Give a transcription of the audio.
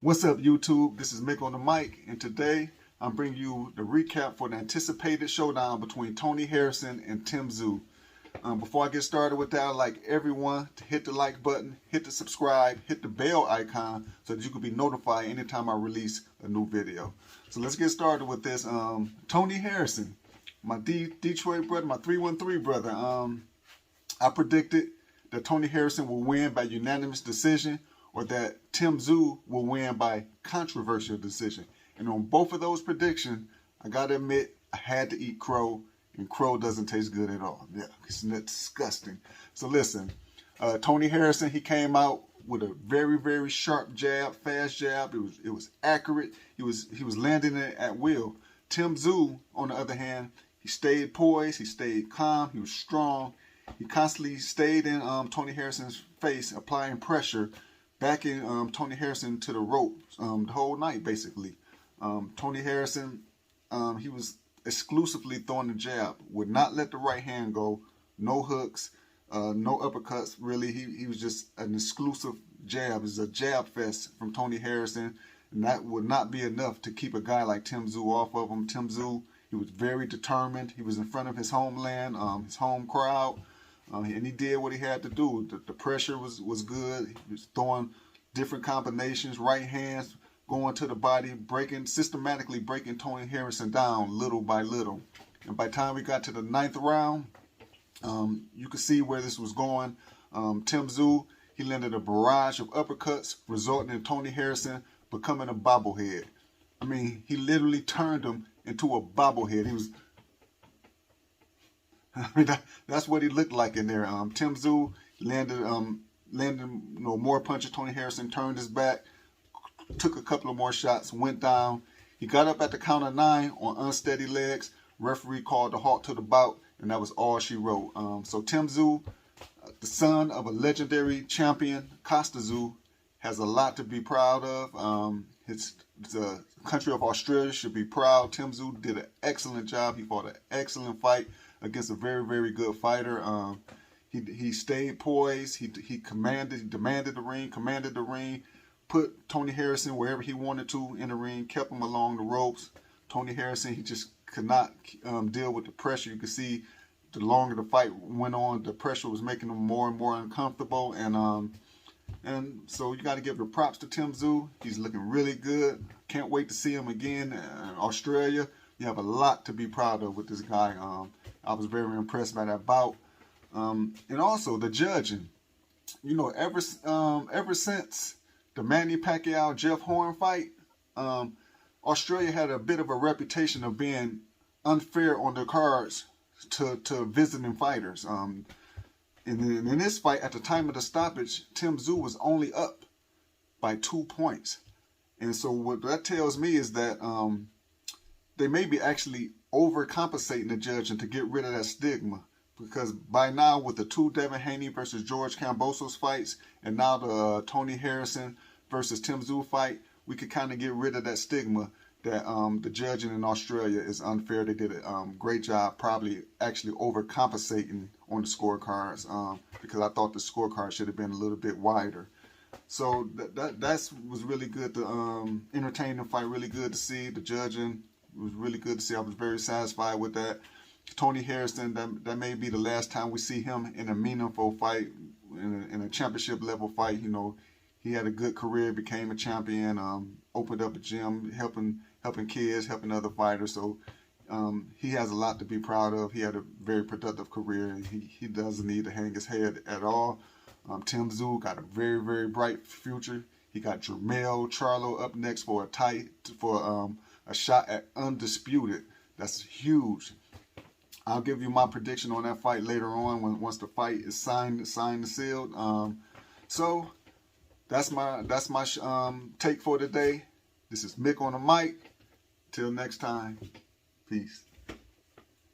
What's up, YouTube? This is Mick on the mic, and today I'm bringing you the recap for the anticipated showdown between Tony Harrison and Tim Tszyu. Before I get started with that, I'd like everyone to hit the like button, hit the subscribe, hit the bell icon so that you can be notified anytime I release a new video. So let's get started with this. Tony Harrison, my Detroit brother, my 313 brother. I predicted that Tony Harrison will win by unanimous decision, or that Tim Tszyu will win by controversial decision. And on both of those predictions, I gotta admit, I had to eat crow, and crow doesn't taste good at all. Yeah, isn't that disgusting? So listen, Tony Harrison, he came out with a very, very sharp jab, fast jab. It was accurate. He was landing it at will. Tim Tszyu, on the other hand, he stayed poised, he stayed calm, he was strong. He constantly stayed in Tony Harrison's face, applying pressure, backing Tony Harrison to the ropes the whole night, basically. Tony Harrison, he was exclusively throwing the jab, would not let the right hand go, no hooks, no uppercuts, really. He was just an exclusive jab. It was a jab fest from Tony Harrison, and that would not be enough to keep a guy like Tim Tszyu off of him. Tim Tszyu, he was very determined. He was in front of his homeland, his home crowd. And he did what he had to do. The pressure was good. He was throwing different combinations, right hands, going to the body, systematically breaking Tony Harrison down little by little. And by the time we got to the 9th round, you could see where this was going. Tim Tszyu, he landed a barrage of uppercuts, resulting in Tony Harrison becoming a bobblehead. I mean, he literally turned him into a bobblehead. He was... I mean, that's what he looked like in there. Tim Tszyu landed more punches. Tony Harrison turned his back, took a couple of more shots, went down. He got up at the count of 9 on unsteady legs. Referee called a halt to the bout, and that was all she wrote. So Tim Tszyu, the son of a legendary champion, Costa Tszyu, has a lot to be proud of. The country of Australia should be proud. Tim Tszyu did an excellent job. He fought an excellent fight against a very, very good fighter. He stayed poised. He demanded the ring, put Tony Harrison wherever he wanted to in the ring, kept him along the ropes. Tony Harrison, he just could not deal with the pressure. You could see the longer the fight went on, the pressure was making him more and more uncomfortable. And so you got to give the props to Tim Tszyu. He's looking really good. Can't wait to see him again in Australia. You have a lot to be proud of with this guy. I was very impressed by that bout. And also the judging. You know, ever since the Manny Pacquiao-Jeff Horn fight, Australia had a bit of a reputation of being unfair on their cards to visiting fighters. In this fight, at the time of the stoppage, Tim Tszyu was only up by 2 points. And so what that tells me is that they may be actually overcompensating the judging to get rid of that stigma. Because by now, with the 2 Devin Haney versus George Kambosos fights, and now the Tony Harrison versus Tim Tszyu fight, we could kind of get rid of that stigma that the judging in Australia is unfair. They did a great job, probably actually overcompensating on the scorecards, because I thought the scorecard should have been a little bit wider. So that was really good. The entertaining fight, really good to see. The judging was really good to see. I was very satisfied with that. Tony Harrison, that may be the last time we see him in a meaningful fight, in a championship level fight. You know, he had a good career, became a champion, opened up a gym, helping kids, helping other fighters. So he has a lot to be proud of. He had a very productive career, and he doesn't need to hang his head at all. Tim Tszyu got a very, very bright future. He got Jermell Charlo up next for a shot at undisputed. That's huge. I'll give you my prediction on that fight later on once the fight is signed and sealed. So that's my take for today. This is Mick on the mic. Till next time, peace.